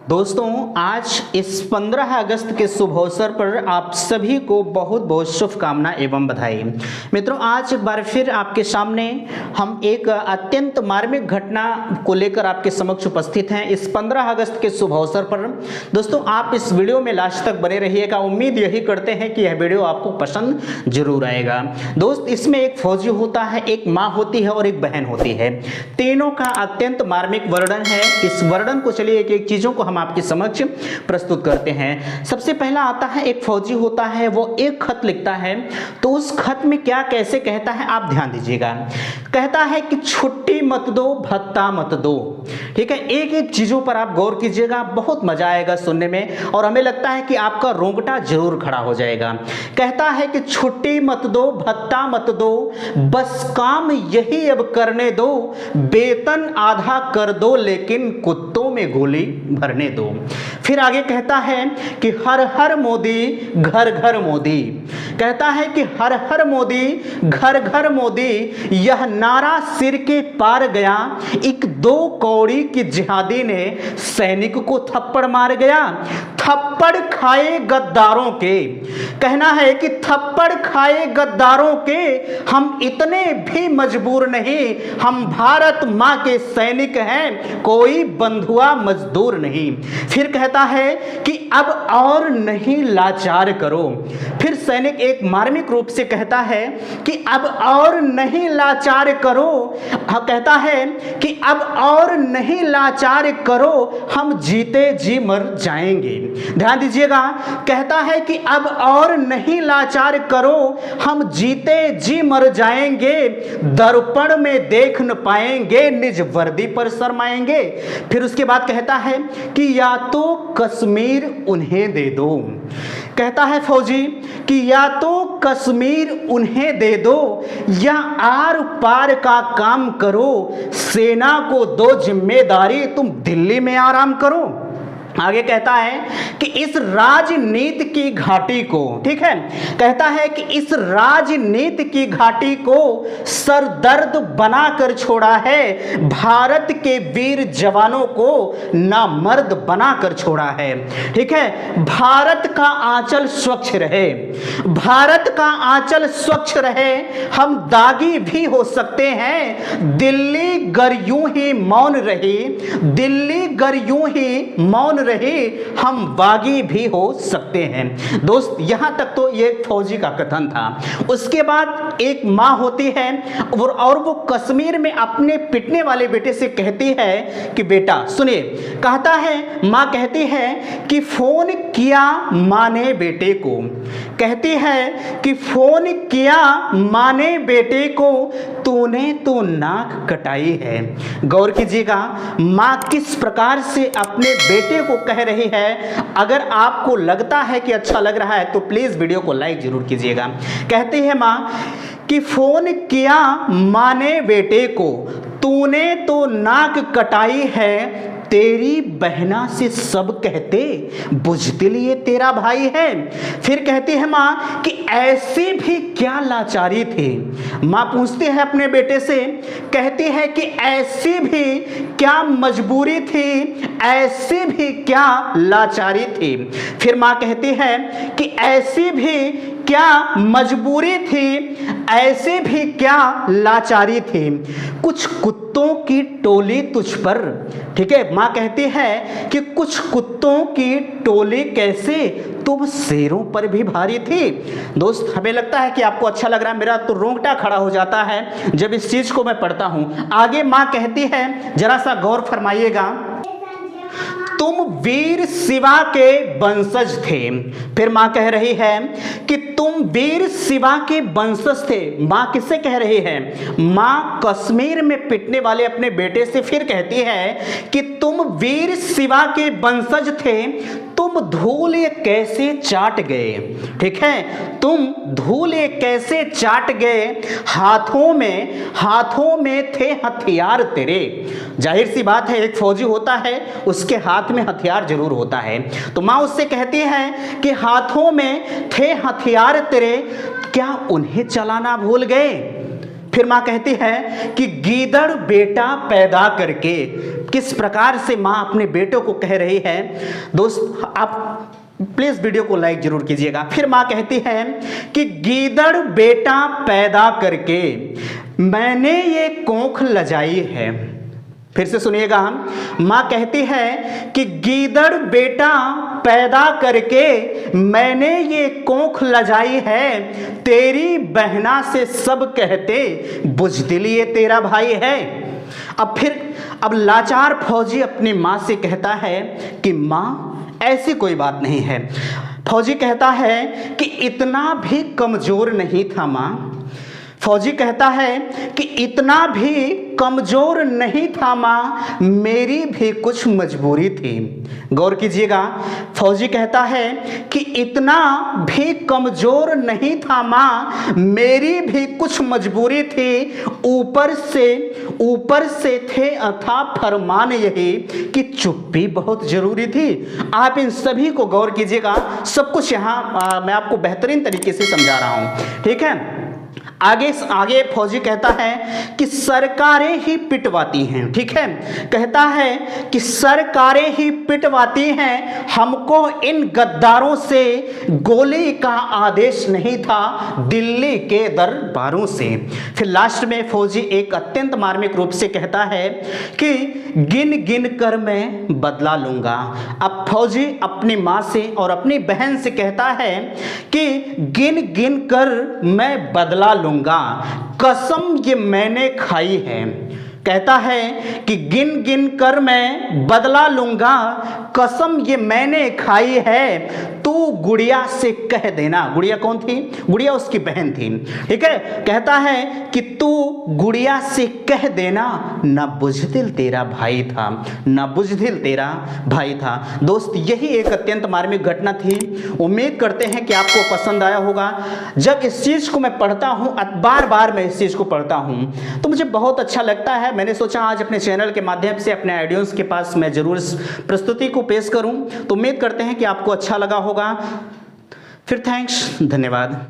दोस्तों, आज इस 15 अगस्त के शुभ अवसर पर आप सभी को बहुत बहुत शुभकामना एवं बधाई। मित्रों, आज एक बार फिर आपके सामने हम एक अत्यंत मार्मिक घटना को लेकर आपके समक्ष उपस्थित हैं। इस 15 अगस्त के शुभ अवसर पर दोस्तों, आप इस वीडियो में लास्ट तक बने रहिएगा। उम्मीद यही करते हैं कि यह वीडियो आपको पसंद जरूर आएगा। दोस्त, इसमें एक फौजी होता है, एक माँ होती है और एक बहन होती है। तीनों का अत्यंत मार्मिक वर्णन है। इस वर्णन को चलिए एक एक चीजों को हम आपके समक्ष प्रस्तुत करते हैं। सबसे पहला आता है, एक फौजी होता है, वो एक खत लिखता है। तो उस खत में क्या कैसे कहता है, आप ध्यान दीजिएगा। कहता है कि छुट्टी मत दो, भत्ता मत दो। ठीक है, एक एक चीजों पर आप गौर कीजिएगा, बहुत मजा आएगा सुनने में और हमें लगता है कि आपका रोंगटा जरूर खड़ा हो जाएगा। कहता है कि छुट्टी मत दो, भत्ता मत दो, बस काम यही अब करने दो, वेतन आधा कर दो, लेकिन कुत्तों में गोली भरने दो। फिर आगे कहता है कि हर हर मोदी, घर घर मोदी। कहता है कि हर हर मोदी, घर घर मोदी, यह नारा सिर के पार गया। एक दो कौड़ी की जिहादी ने सैनिक को थप्पड़ मार गया। थप्पड़ खाए गद्दारों के, कहना है कि थप्पड़ खाए गद्दारों के हम इतने भी मजबूर नहीं, हम भारत माँ के सैनिक हैं, कोई बंधुआ मजदूर नहीं। फिर कहता है कि अब और नहीं लाचार करो। फिर सैनिक एक मार्मिक रूप से कहता है कि अब और नहीं लाचार करो। कहता है कि अब और नहीं लाचार करो, हम जीते जी मर जाएंगे। ध्यान दीजिएगा, कहता है कि अब और नहीं लाचार करो, हम जीते जी मर जाएंगे, दर्पण में देख न पाएंगे, निज वर्दी पर शर्माएंगे। फिर उसके बाद कहता है कि या तो कश्मीर उन्हें दे दो। कहता है फौजी कि या तो कश्मीर उन्हें दे दो या आर पार का काम करो, सेना को दो जिम्मेदारी, तुम दिल्ली में आराम करो। आगे कहता है कि इस राजनीति की घाटी को, ठीक है, कहता है कि इस राजनीति की घाटी को सरदर्द बनाकर छोड़ा है, भारत के वीर जवानों को नामर्द बनाकर छोड़ा है। ठीक है, भारत का आंचल स्वच्छ रहे, भारत का आंचल स्वच्छ रहे, हम दागी भी हो सकते हैं, दिल्ली गर यूं ही मौन रही, दिल्ली गर यूं ही मौन रहे, हम बागी भी हो सकते हैं। दोस्त, यहां तक तो ये फौजी का कथन था। उसके बाद एक मां होती है और वो कश्मीर में अपने पिटने वाले बेटे से कहती है कि बेटा सुनिए। कहता है, मां कहती है कि फोन किया मां ने बेटे को, कहती है कि फोन किया मां ने बेटे को, तूने तो नाक कटाई है। गौर कीजिएगा, मां किस प्रकार से अपने बेटे को कह रही है। अगर आपको लगता है कि अच्छा लग रहा है तो प्लीज वीडियो को लाइक जरूर कीजिएगा। कहती है मां कि फोन किया मां ने बेटे को, तूने तो नाक कटाई है, तेरी बहना से सब कहते, बुझदिल ये तेरा भाई है। फिर कहती है मां कि ऐसी भी क्या लाचारी थी। मां पूछती है अपने बेटे से, कहती है कि ऐसी भी क्या मजबूरी थी, ऐसी भी क्या लाचारी थी। फिर मां कहती है कि ऐसी भी क्या मजबूरी थी, ऐसे भी क्या लाचारी थी, कुछ कुत्तों की टोली तुझ पर। ठीक है, मां कहती है कि कुछ कुत्तों की टोली कैसे, तुम शेरों पर भी भारी थी। दोस्त, हमें लगता है कि आपको अच्छा लग रहा है, मेरा तो रोंगटा खड़ा हो जाता है जब इस चीज को मैं पढ़ता हूं। आगे मां कहती है, जरा सा गौर फरमाइएगा, तुम वीर शिवा के वंशज थे। फिर मां कह रही है कि तुम वीर शिवा के वंशज थे। मां किससे कह रही है? मां कश्मीर में पिटने वाले अपने बेटे से फिर कहती है कि तुम वीर शिवा के वंशज थे, तुम धूल ये कैसे चाट गए। ठीक है, तुम धूल ये कैसे चाट गए, हाथों में थे हथियार तेरे। जाहिर सी बात है, एक फौजी होता है, उसके हाथ में हथियार जरूर होता है। तो मां उससे कहती है कि हाथों में थे हथियार तेरे, क्या उन्हें चलाना भूल गए। फिर माँ कहती है कि गीदड़ बेटा पैदा करके। किस प्रकार से माँ अपने बेटों को कह रही है, दोस्त आप प्लीज वीडियो को लाइक जरूर कीजिएगा। फिर माँ कहती है कि गीदड़ बेटा पैदा करके मैंने ये कोख लजाई है। फिर से सुनिएगा, माँ कहती है कि गीदड़ बेटा पैदा करके मैंने ये कोख लजाई है, तेरी बहना से सब कहते बुझदिल ये तेरा भाई है। अब लाचार फौजी अपनी माँ से कहता है कि माँ ऐसी कोई बात नहीं है। फौजी कहता है कि इतना भी कमजोर नहीं था माँ। फौजी कहता है कि इतना भी कमजोर नहीं था माँ, मेरी भी कुछ मजबूरी थी। गौर कीजिएगा, फौजी कहता है कि इतना भी कमजोर नहीं था माँ, मेरी भी कुछ मजबूरी थी। ऊपर से थे अथा फरमान यही कि चुप्पी बहुत जरूरी थी। आप इन सभी को गौर कीजिएगा, सब कुछ यहाँ मैं आपको बेहतरीन तरीके से समझा रहा हूँ, ठीक है। आगे फौजी कहता है कि सरकारें ही पिटवाती हैं, ठीक है। कहता है कि सरकारें ही पिटवाती हैं, हमको इन गद्दारों से गोली का आदेश नहीं था, दिल्ली के दरबारों से। फिर लास्ट में फौजी एक अत्यंत मार्मिक रूप से कहता है कि गिन गिन कर मैं बदला लूंगा। अब फौजी अपनी माँ से और अपनी बहन से कहता है कि गिन गिन कर मैं बदला लूंगा, कसम ये मैंने खाई है। कहता है कि गिन गिन कर मैं बदला लूंगा, कसम ये मैंने खाई है, तू गुड़िया से कह देना। गुड़िया कौन थी? गुड़िया उसकी बहन थी, ठीक है। कहता है कि तू गुड़िया से कह देना, ना बुझदिल तेरा भाई था, ना बुझदिल तेरा भाई था। दोस्त, यही एक अत्यंत मार्मिक घटना थी। उम्मीद करते हैं कि आपको पसंद आया होगा। जब इस चीज़ को मैं पढ़ता हूँ, बार बार मैं इस चीज़ को पढ़ता हूँ, तो मुझे बहुत अच्छा लगता है। मैंने सोचा आज अपने चैनल के माध्यम से अपने ऑडियंस के पास मैं जरूर इस प्रस्तुति को पेश करूं। तो उम्मीद करते हैं कि आपको अच्छा लगा होगा। फिर थैंक्स, धन्यवाद।